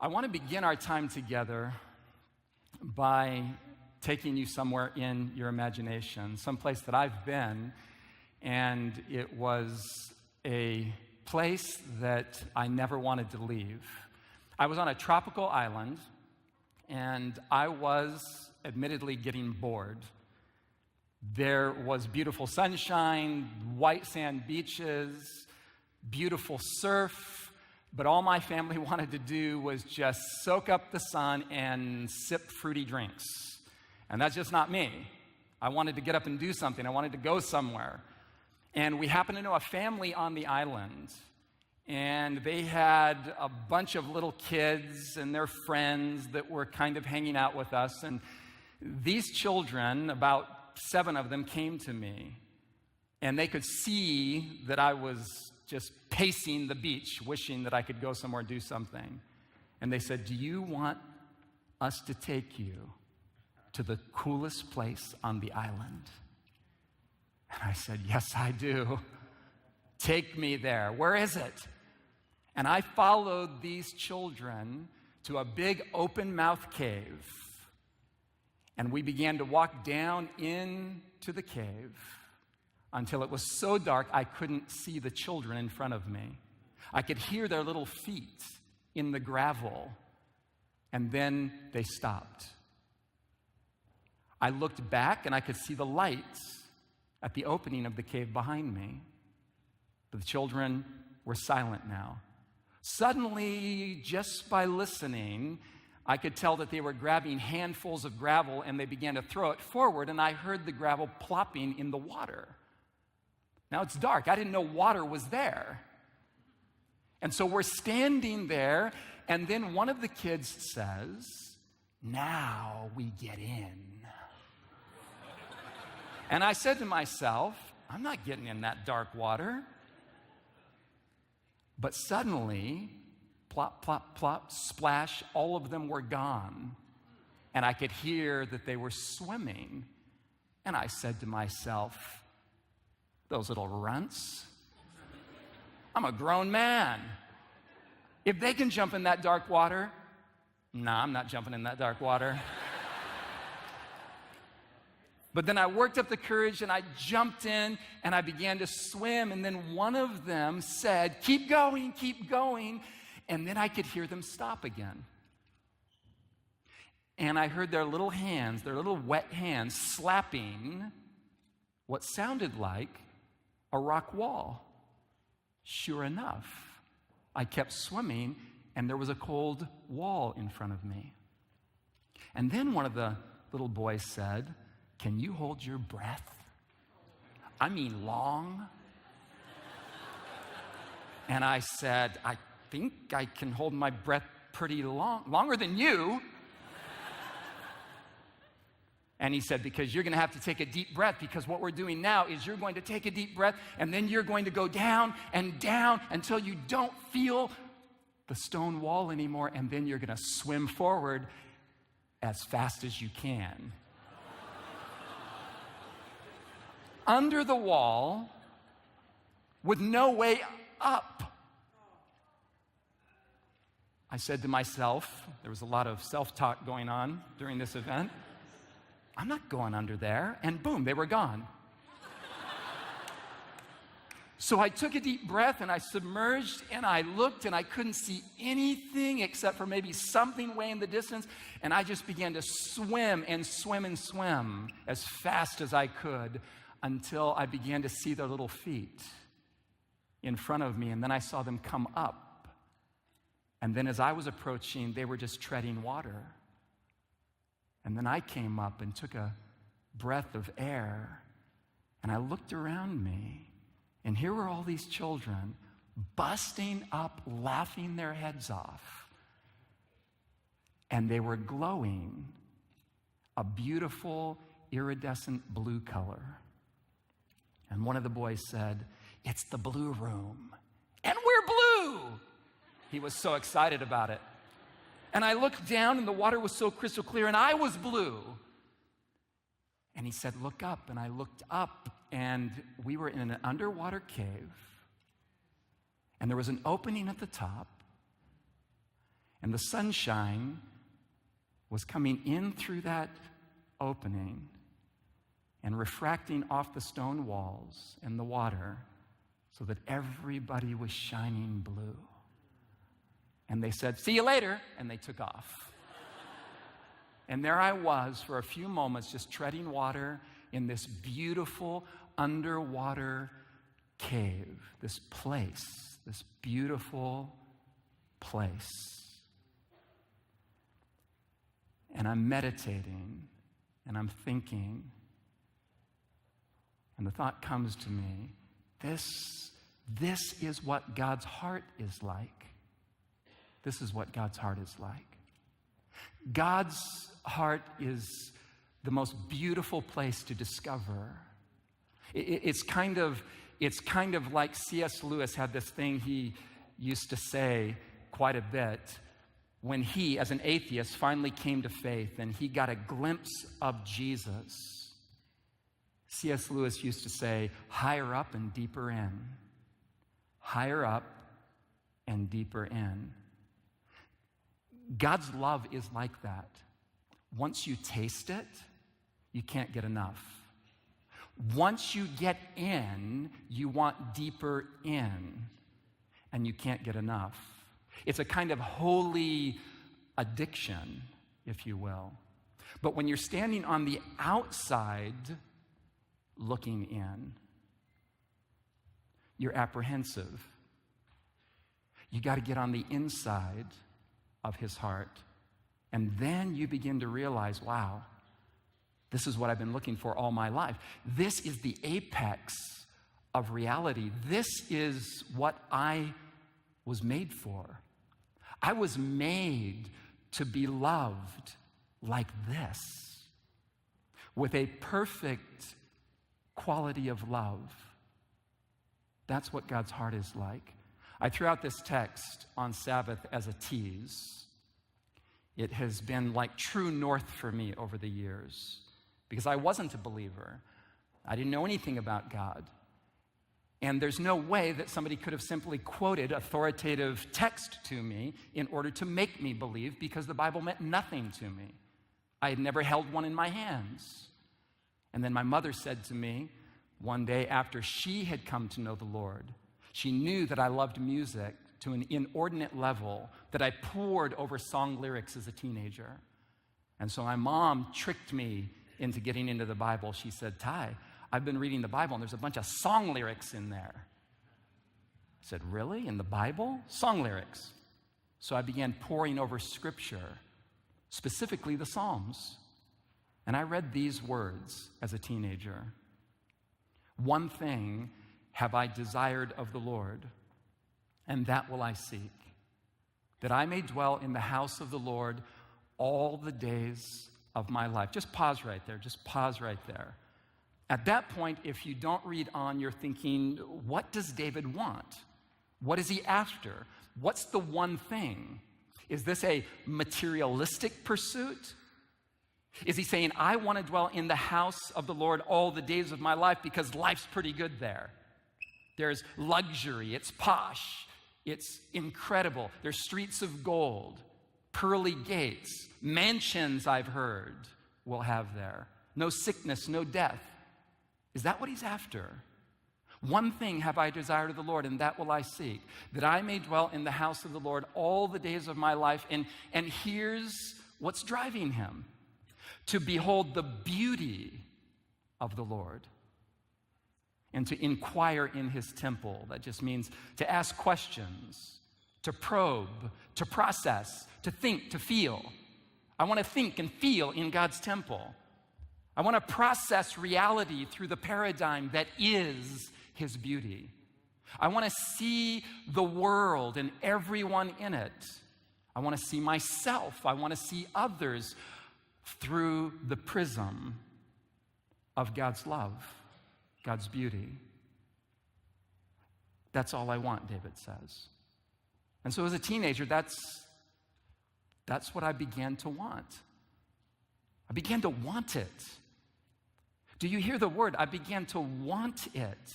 I want to begin our time together by taking you somewhere in your imagination, someplace that I've been, and it was a place that I never wanted to leave. I was on a tropical island, and I was admittedly getting bored. There was beautiful sunshine, white sand beaches, beautiful surf, but all my family wanted to do was just soak up the sun and sip fruity drinks. And that's just not me. I wanted to get up and do something. I wanted to go somewhere. And we happened to know a family on the island, and they had a bunch of little kids and their friends that were kind of hanging out with us. And these children, about 7 of them, came to me, and they could see that I was just pacing the beach, wishing that I could go somewhere and do something. And they said, "Do you want us to take you to the coolest place on the island?" And I said, "Yes, I do. Take me there. Where is it?" And I followed these children to a big open mouth cave. And we began to walk down into the cave until it was so dark I couldn't see the children in front of me. I could hear their little feet in the gravel, and then they stopped. I looked back and I could see the lights at the opening of the cave behind me, but the children were silent now. Suddenly, just by listening, I could tell that they were grabbing handfuls of gravel and they began to throw it forward, and I heard the gravel plopping in the water. Now it's dark. I didn't know water was there. And so we're standing there, and then one of the kids says, "Now we get in." And I said to myself, I'm not getting in that dark water. But suddenly, plop, plop, plop, splash, all of them were gone. And I could hear that they were swimming. And I said to myself, those little runts. I'm a grown man. If they can jump in that dark water, I'm not jumping in that dark water. But then I worked up the courage and I jumped in and I began to swim. And then one of them said, keep going, keep going. And then I could hear them stop again. And I heard their little hands, their little wet hands, slapping what sounded like a rock wall. Sure enough, I kept swimming and there was a cold wall in front of me. And then one of the little boys said, "Can you hold your breath? I mean long." And I said, "I think I can hold my breath pretty long, longer than you." And he said, "Because you're going to have to take a deep breath, because what we're doing now is you're going to take a deep breath and then you're going to go down and down until you don't feel the stone wall anymore, and then you're going to swim forward as fast as you can." Under the wall with no way up. I said to myself, there was a lot of self-talk going on during this event, I'm not going under there. And boom, they were gone. So I took a deep breath and I submerged and I looked and I couldn't see anything except for maybe something way in the distance. And I just began to swim and swim and swim as fast as I could until I began to see their little feet in front of me. And then I saw them come up. And then as I was approaching, they were just treading water. And then I came up and took a breath of air. And I looked around me. And here were all these children busting up, laughing their heads off. And they were glowing a beautiful, iridescent blue color. And one of the boys said, "It's the blue room." And we're blue! He was so excited about it. And I looked down and the water was so crystal clear and I was blue. And he said, "Look up." And I looked up and we were in an underwater cave. And there was an opening at the top. And the sunshine was coming in through that opening and refracting off the stone walls and the water so that everybody was shining blue. And they said, "See you later," and they took off. And there I was for a few moments just treading water in this beautiful underwater cave, this place, this beautiful place. And I'm meditating, and I'm thinking, and the thought comes to me, this is what God's heart is like. This is what God's heart is like. God's heart is the most beautiful place to discover. It's kind of like C.S. Lewis had this thing he used to say quite a bit when he, as an atheist, finally came to faith and he got a glimpse of Jesus. C.S. Lewis used to say, "Higher up and deeper in. Higher up and deeper in." God's love is like that. Once you taste it, you can't get enough. Once you get in, you want deeper in, and you can't get enough. It's a kind of holy addiction, if you will. But when you're standing on the outside looking in, you're apprehensive. You got to get on the inside of his heart. And then you begin to realize, wow, this is what I've been looking for all my life. This is the apex of reality. This is what I was made for. I was made to be loved like this, with a perfect quality of love. That's what God's heart is like. I threw out this text on Sabbath as a tease. It has been like true north for me over the years because I wasn't a believer. I didn't know anything about God. And there's no way that somebody could have simply quoted authoritative text to me in order to make me believe, because the Bible meant nothing to me. I had never held one in my hands. And then my mother said to me one day after she had come to know the Lord, she knew that I loved music to an inordinate level, that I pored over song lyrics as a teenager. And so my mom tricked me into getting into the Bible. She said, "Ty, I've been reading the Bible and there's a bunch of song lyrics in there." I said, "Really? In the Bible? Song lyrics?" So I began poring over scripture, specifically the Psalms. And I read these words as a teenager. "One thing have I desired of the Lord, and that will I seek, that I may dwell in the house of the Lord all the days of my life." Just pause right there. Just pause right there. At that point, if you don't read on, you're thinking, what does David want? What is he after? What's the one thing? Is this a materialistic pursuit? Is he saying, I want to dwell in the house of the Lord all the days of my life because life's pretty good there? There's luxury, it's posh, it's incredible. There's streets of gold, pearly gates, mansions I've heard we'll have there. No sickness, no death. Is that what he's after? "One thing have I desired of the Lord, and that will I seek, that I may dwell in the house of the Lord all the days of my life." And here's what's driving him: to behold the beauty of the Lord and to inquire in his temple. That just means to ask questions, to probe, to process, to think, to feel. I want to think and feel in God's temple. I want to process reality through the paradigm that is his beauty. I want to see the world and everyone in it. I want to see myself. I want to see others through the prism of God's love, God's beauty. That's all I want, David says. And so as a teenager, that's what I began to want. I began to want it. Do you hear the word? I began to want it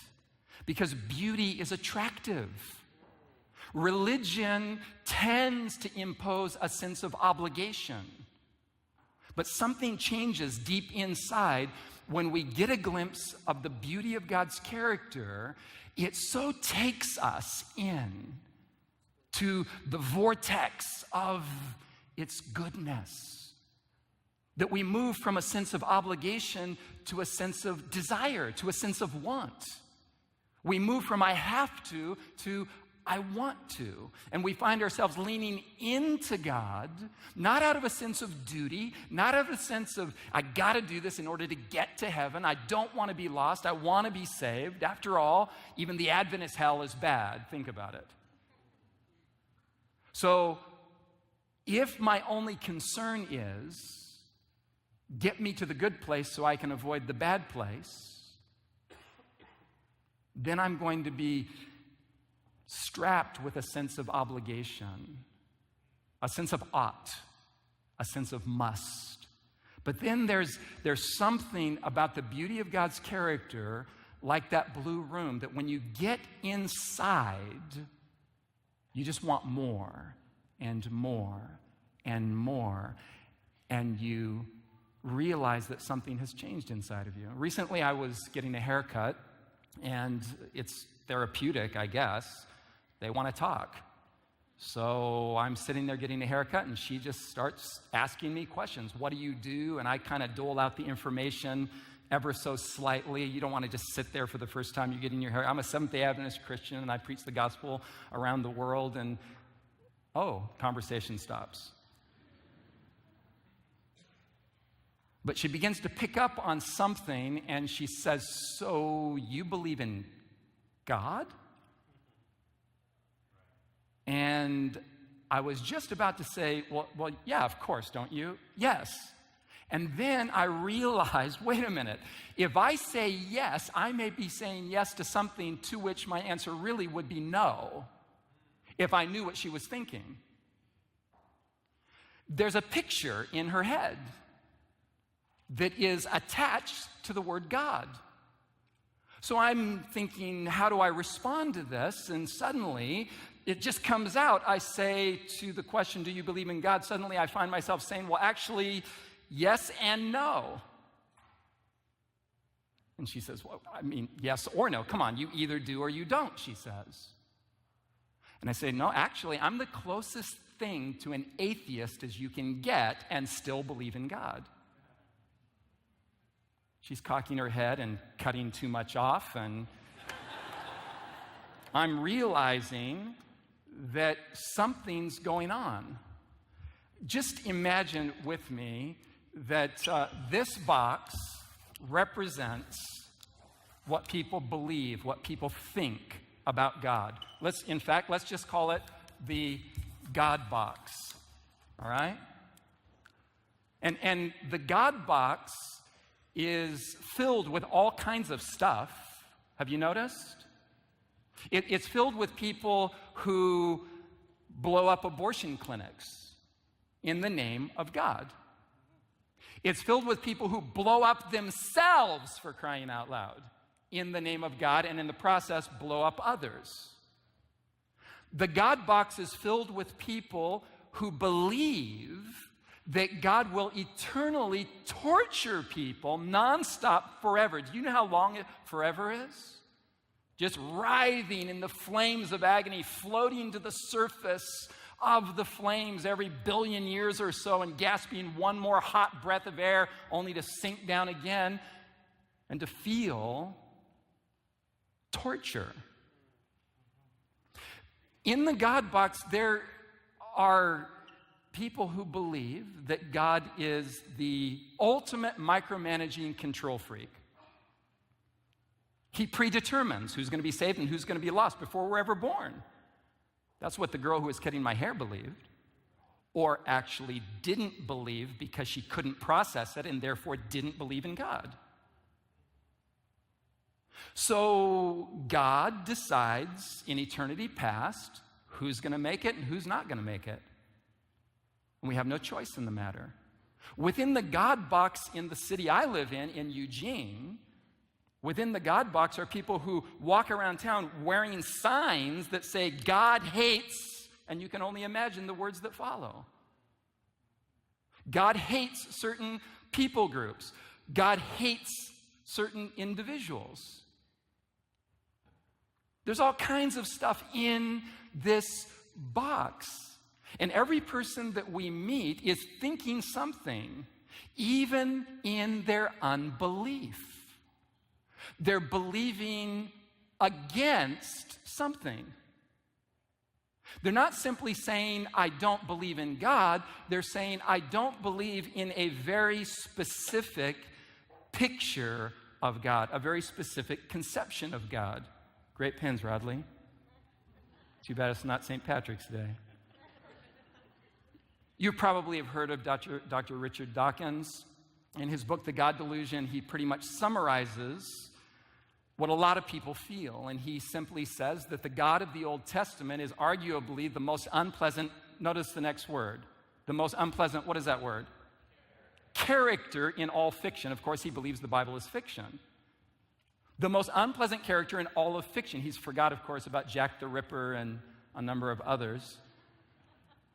because beauty is attractive. Religion tends to impose a sense of obligation. But something changes deep inside when we get a glimpse of the beauty of God's character. It so takes us in to the vortex of its goodness that we move from a sense of obligation to a sense of desire, to a sense of want. We move from I have to I want to. And we find ourselves leaning into God, not out of a sense of duty, not out of a sense of, I gotta do this in order to get to heaven. I don't want to be lost. I want to be saved. After all, even the Adventist hell is bad. Think about it. So, if my only concern is, get me to the good place so I can avoid the bad place, then I'm going to be strapped with a sense of obligation, a sense of ought, a sense of must. But then there's something about the beauty of God's character, like that blue room, that when you get inside, you just want more and more and more, and you realize that something has changed inside of you. Recently, I was getting a haircut, and it's therapeutic, I guess. They want to talk. So I'm sitting there getting a haircut, and she just starts asking me questions. What do you do? And I kind of dole out the information ever so slightly. You don't want to just sit there for the first time you're getting your hair. I'm a Seventh-day Adventist Christian, and I preach the gospel around the world, and conversation stops. But she begins to pick up on something, and she says, so you believe in God? And I was just about to say, well, yeah, of course, don't you? Yes. And then I realized, wait a minute, if I say yes, I may be saying yes to something to which my answer really would be no, if I knew what she was thinking. There's a picture in her head that is attached to the word God. So I'm thinking, how do I respond to this? And suddenly, it just comes out. I say to the question, do you believe in God? Suddenly I find myself saying, well, actually, yes and no. And she says, well, I mean, yes or no. Come on, you either do or you don't, she says. And I say, no, actually, I'm the closest thing to an atheist as you can get and still believe in God. She's cocking her head and cutting too much off, and I'm realizing that something's going on. Just imagine with me that this box represents what people believe, what people think about God. Let's just call it the God box, all right? And the God box is filled with all kinds of stuff. Have you noticed? It's filled with people who blow up abortion clinics in the name of God. It's filled with people who blow up themselves, for crying out loud, in the name of God, and in the process blow up others. The God box is filled with people who believe that God will eternally torture people nonstop forever. Do you know how long forever is? Just writhing in the flames of agony, floating to the surface of the flames every billion years or so, and gasping one more hot breath of air only to sink down again and to feel torture. In the God box, there are people who believe that God is the ultimate micromanaging control freak. He predetermines who's going to be saved and who's going to be lost before we're ever born. That's what the girl who was cutting my hair believed, or actually didn't believe because she couldn't process it and therefore didn't believe in God. So God decides in eternity past who's going to make it and who's not going to make it. And we have no choice in the matter. Within the God box in the city I live in Eugene, Within the God box are people who walk around town wearing signs that say, God hates, and you can only imagine the words that follow. God hates certain people groups. God hates certain individuals. There's all kinds of stuff in this box. And every person that we meet is thinking something, even in their unbelief. They're believing against something. They're not simply saying, I don't believe in God. They're saying, I don't believe in a very specific picture of God, a very specific conception of God. Great pens, Rodley. Too bad it's not St. Patrick's Day. You probably have heard of Dr. Richard Dawkins. In his book, The God Delusion, he pretty much summarizes what a lot of people feel. And he simply says that the God of the Old Testament is arguably the most unpleasant, notice the next word, the most unpleasant, what is that word? Character in all fiction. Of course, he believes the Bible is fiction. The most unpleasant character in all of fiction. He's forgot, of course, about Jack the Ripper and a number of others.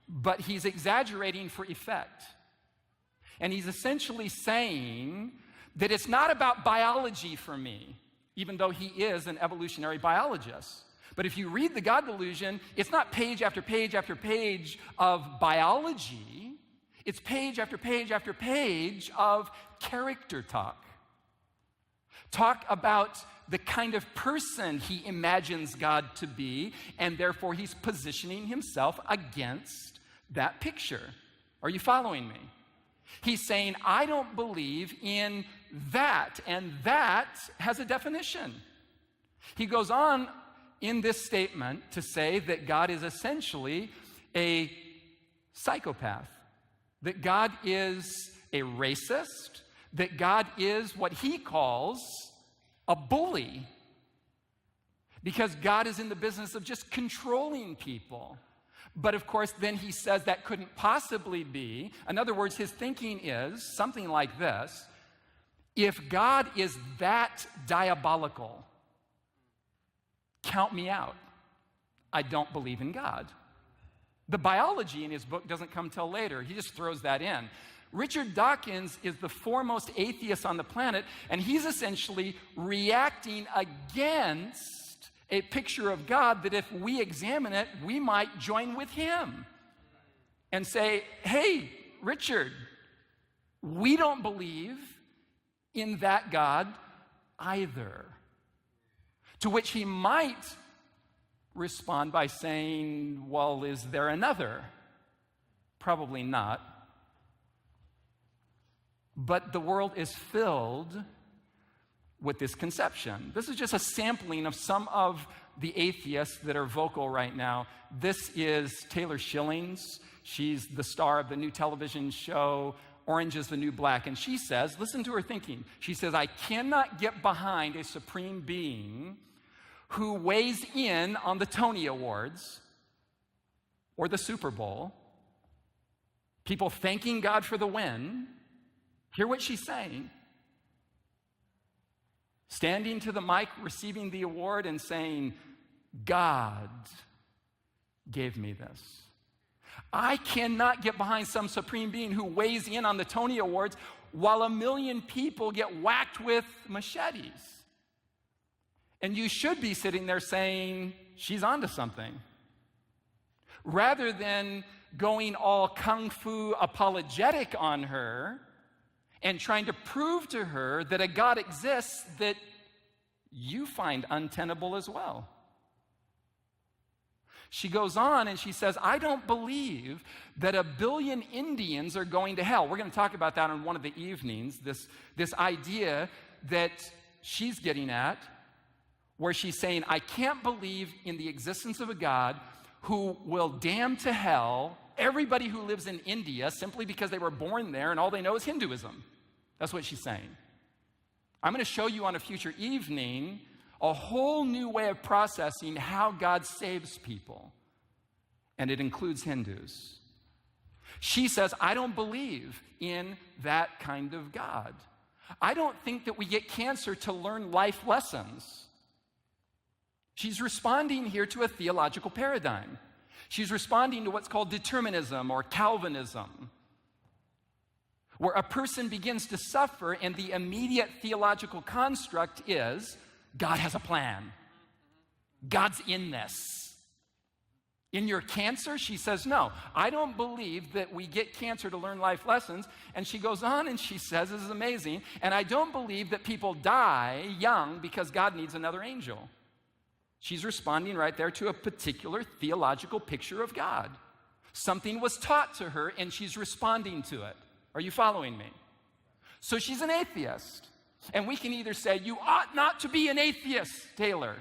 But he's exaggerating for effect. And he's essentially saying that it's not about biology for me, even though he is an evolutionary biologist. But if you read The God Delusion, it's not page after page after page of biology. It's page after page after page of character talk. Talk about the kind of person he imagines God to be, and therefore he's positioning himself against that picture. Are you following me? He's saying, I don't believe in that, and that has a definition. He goes on in this statement to say that God is essentially a psychopath, that God is a racist, that God is what he calls a bully, because God is in the business of just controlling people. But of course, then he says that couldn't possibly be. In other words, his thinking is something like this: if God is that diabolical, count me out. I don't believe in God. The biology in his book doesn't come till later. He just throws that in. Richard Dawkins is the foremost atheist on the planet, and he's essentially reacting against a picture of God that if we examine it, we might join with him and say, hey, Richard, we don't believe in that God either. To which he might respond by saying, well, is there another? Probably not. But the world is filled with this conception. This is just a sampling of some of the atheists that are vocal right now. This is Taylor Schillings. She's the star of the new television show, Orange is the New Black. And she says, listen to her thinking. She says, I cannot get behind a supreme being who weighs in on the Tony Awards or the Super Bowl. People thanking God for the win. Hear what she's saying. Standing to the mic, receiving the award and saying, God gave me this. I cannot get behind some supreme being who weighs in on the Tony Awards while 1 million people get whacked with machetes. And you should be sitting there saying, she's onto something. Rather than going all kung fu apologetic on her and trying to prove to her that a God exists that you find untenable as well. She goes on and she says, I don't believe that 1 billion Indians are going to hell. We're going to talk about that on one of the evenings, this idea that she's getting at, where she's saying, I can't believe in the existence of a God who will damn to hell everybody who lives in India simply because they were born there and all they know is Hinduism. That's what she's saying. I'm going to show you on a future evening a whole new way of processing how God saves people. And it includes Hindus. She says, I don't believe in that kind of God. I don't think that we get cancer to learn life lessons. She's responding here to a theological paradigm. She's responding to what's called determinism or Calvinism, where a person begins to suffer and the immediate theological construct is, God has a plan. God's in this. In your cancer, she says, no, I don't believe that we get cancer to learn life lessons. And she goes on and she says, this is amazing, and I don't believe that people die young because God needs another angel. She's responding right there to a particular theological picture of God. Something was taught to her and she's responding to it. Are you following me? So she's an atheist. And we can either say, you ought not to be an atheist, Taylor.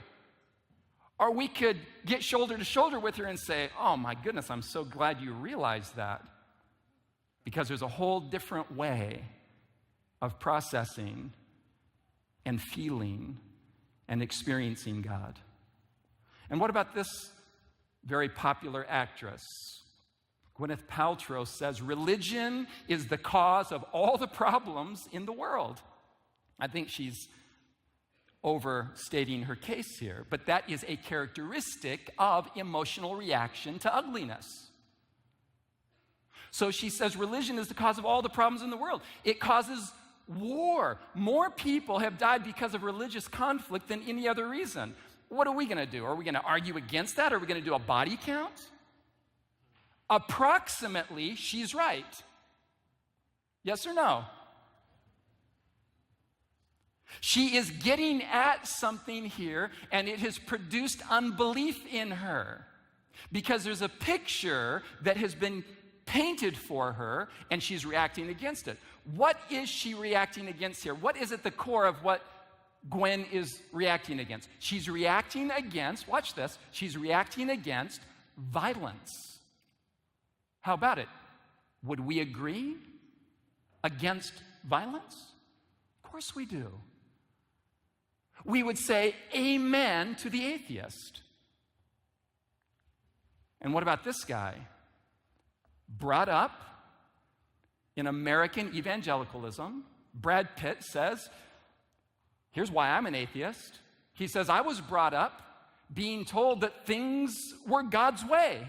Or we could get shoulder to shoulder with her and say, oh my goodness, I'm so glad you realized that. Because there's a whole different way of processing and feeling and experiencing God. And what about this very popular actress? Gwyneth Paltrow says, religion is the cause of all the problems in the world. I think she's overstating her case here, but that is a characteristic of emotional reaction to ugliness. So she says religion is the cause of all the problems in the world. It causes war. More people have died because of religious conflict than any other reason. What are we going to do? Are we going to argue against that? Are we going to do a body count? Approximately, she's right. Yes or no? She is getting at something here, and it has produced unbelief in her because there's a picture that has been painted for her, and she's reacting against it. What is she reacting against here? What is at the core of what Gwen is reacting against? She's reacting against, watch this, she's reacting against violence. How about it? Would we agree against violence? Of course we do. We would say amen to the atheist. And what about this guy? Brought up in American evangelicalism, Brad Pitt says, here's why I'm an atheist. He says, I was brought up being told that things were God's way.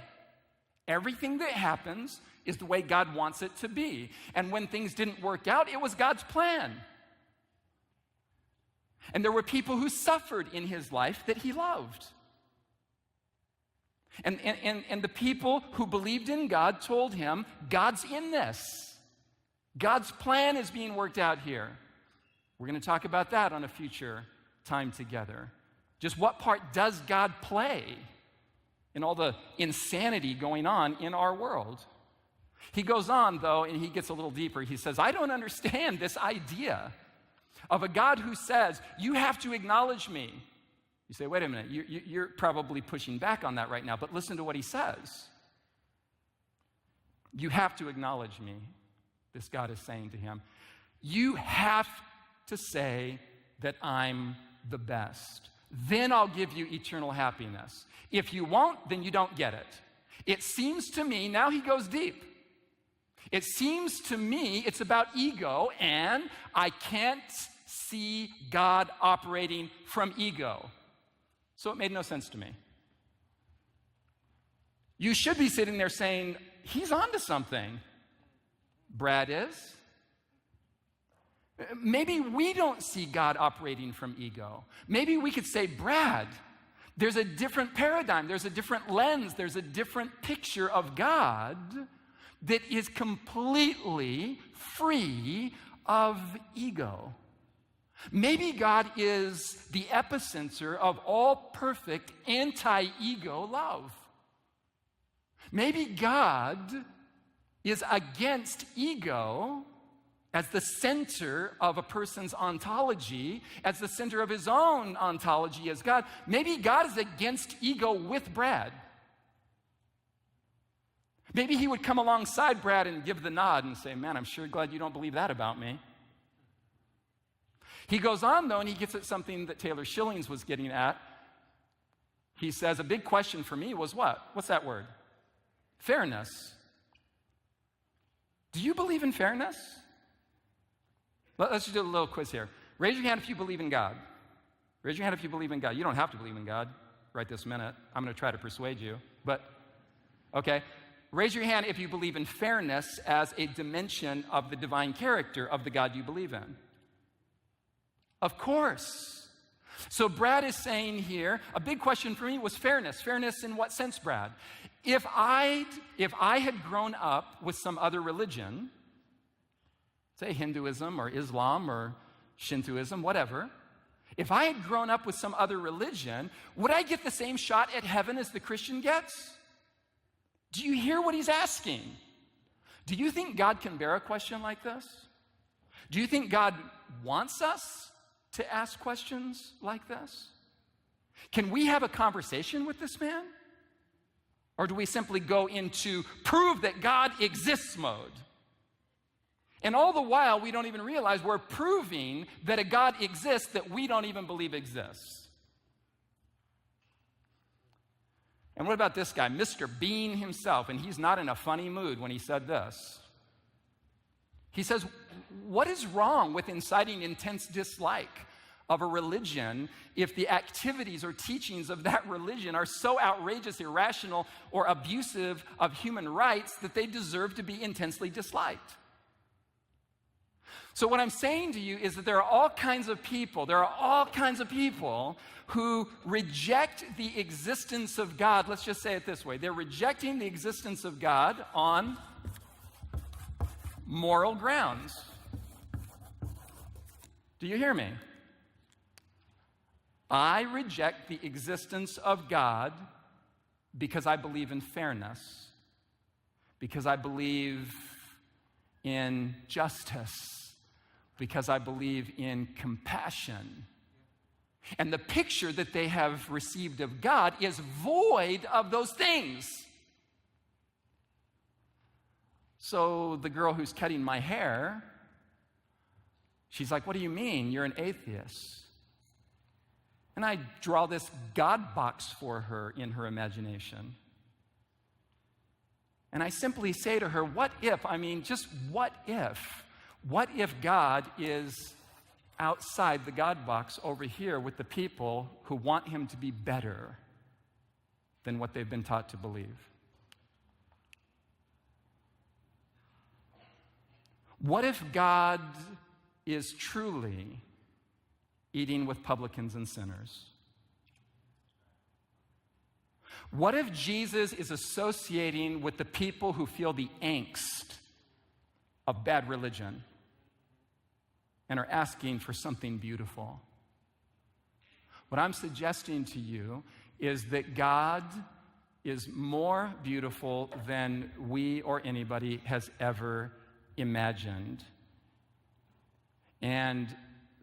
Everything that happens is the way God wants it to be. And when things didn't work out, it was God's plan. And there were people who suffered in his life that he loved. And the people who believed in God told him, God's in this. God's plan is being worked out here. We're going to talk about that on a future time together. Just what part does God play in all the insanity going on in our world? He goes on, though, and he gets a little deeper. He says, I don't understand this idea of a God who says, you have to acknowledge me. You say, wait a minute, you're probably pushing back on that right now, but listen to what he says. You have to acknowledge me, this God is saying to him. You have to say that I'm the best. Then I'll give you eternal happiness. If you won't, then you don't get it. It seems to me, now he goes deep. It seems to me it's about ego, and I can't see God operating from ego. So it made no sense to me. You should be sitting there saying, he's onto something. Brad is. Maybe we don't see God operating from ego. Maybe we could say, Brad, there's a different paradigm, there's a different lens, there's a different picture of God that is completely free of ego. Maybe God is the epicenter of all perfect anti-ego love. Maybe God is against ego as the center of a person's ontology, as the center of his own ontology as God. Maybe God is against ego with Brad. Maybe he would come alongside Brad and give the nod and say, man, I'm sure glad you don't believe that about me. He goes on, though, and he gets at something that Taylor Schillings was getting at. He says, a big question for me was what? What's that word? Fairness. Do you believe in fairness? Let's just do a little quiz here. Raise your hand if you believe in God. Raise your hand if you believe in God. You don't have to believe in God right this minute. I'm going to try to persuade you, but okay. Raise your hand if you believe in fairness as a dimension of the divine character of the God you believe in. Of course. So Brad is saying here, a big question for me was fairness. Fairness in what sense, Brad? If I had grown up with some other religion, say Hinduism or Islam or Shintoism, whatever, if I had grown up with some other religion, would I get the same shot at heaven as the Christian gets? Do you hear what he's asking? Do you think God can bear a question like this? Do you think God wants us to ask questions like this? Can we have a conversation with this man? Or do we simply go into prove that God exists mode? And all the while, we don't even realize we're proving that a God exists that we don't even believe exists. And what about this guy, Mr. Bean himself? And he's not in a funny mood when he said this. He says, what is wrong with inciting intense dislike of a religion if the activities or teachings of that religion are so outrageous, irrational, or abusive of human rights that they deserve to be intensely disliked? So what I'm saying to you is that there are all kinds of people who reject the existence of God. Let's just say it this way. They're rejecting the existence of God on moral grounds. Do you hear me? I reject the existence of God because I believe in fairness, because I believe in justice, because I believe in compassion. And the picture that they have received of God is void of those things. So the girl who's cutting my hair, she's like, what do you mean? You're an atheist. And I draw this God box for her in her imagination. And I simply say to her, what if God is outside the God box over here with the people who want him to be better than what they've been taught to believe? What if God is truly eating with publicans and sinners? What if Jesus is associating with the people who feel the angst of bad religion and are asking for something beautiful? What I'm suggesting to you is that God is more beautiful than we or anybody has ever imagined. And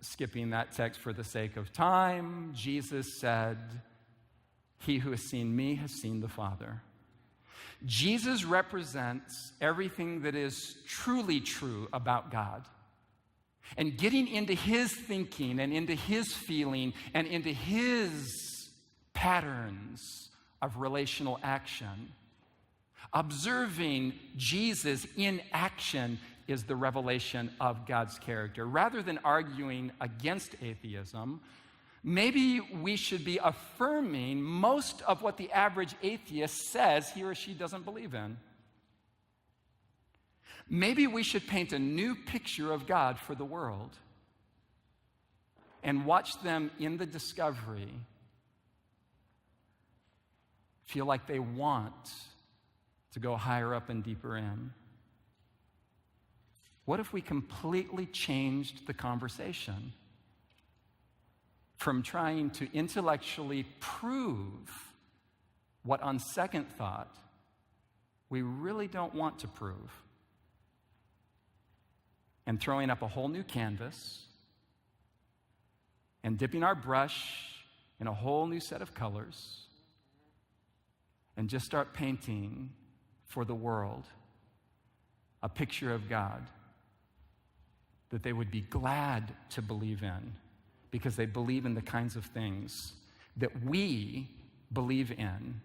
skipping that text for the sake of time, Jesus said, "He who has seen me has seen the Father." Jesus represents everything that is truly true about God. And getting into his thinking and into his feeling and into his patterns of relational action, observing Jesus in action is the revelation of God's character. Rather than arguing against atheism, maybe we should be affirming most of what the average atheist says he or she doesn't believe in. Maybe we should paint a new picture of God for the world and watch them in the discovery feel like they want to go higher up and deeper in. What if we completely changed the conversation from trying to intellectually prove what on second thought we really don't want to prove, and throwing up a whole new canvas and dipping our brush in a whole new set of colors and just start painting for the world a picture of God that they would be glad to believe in, because they believe in the kinds of things that we believe in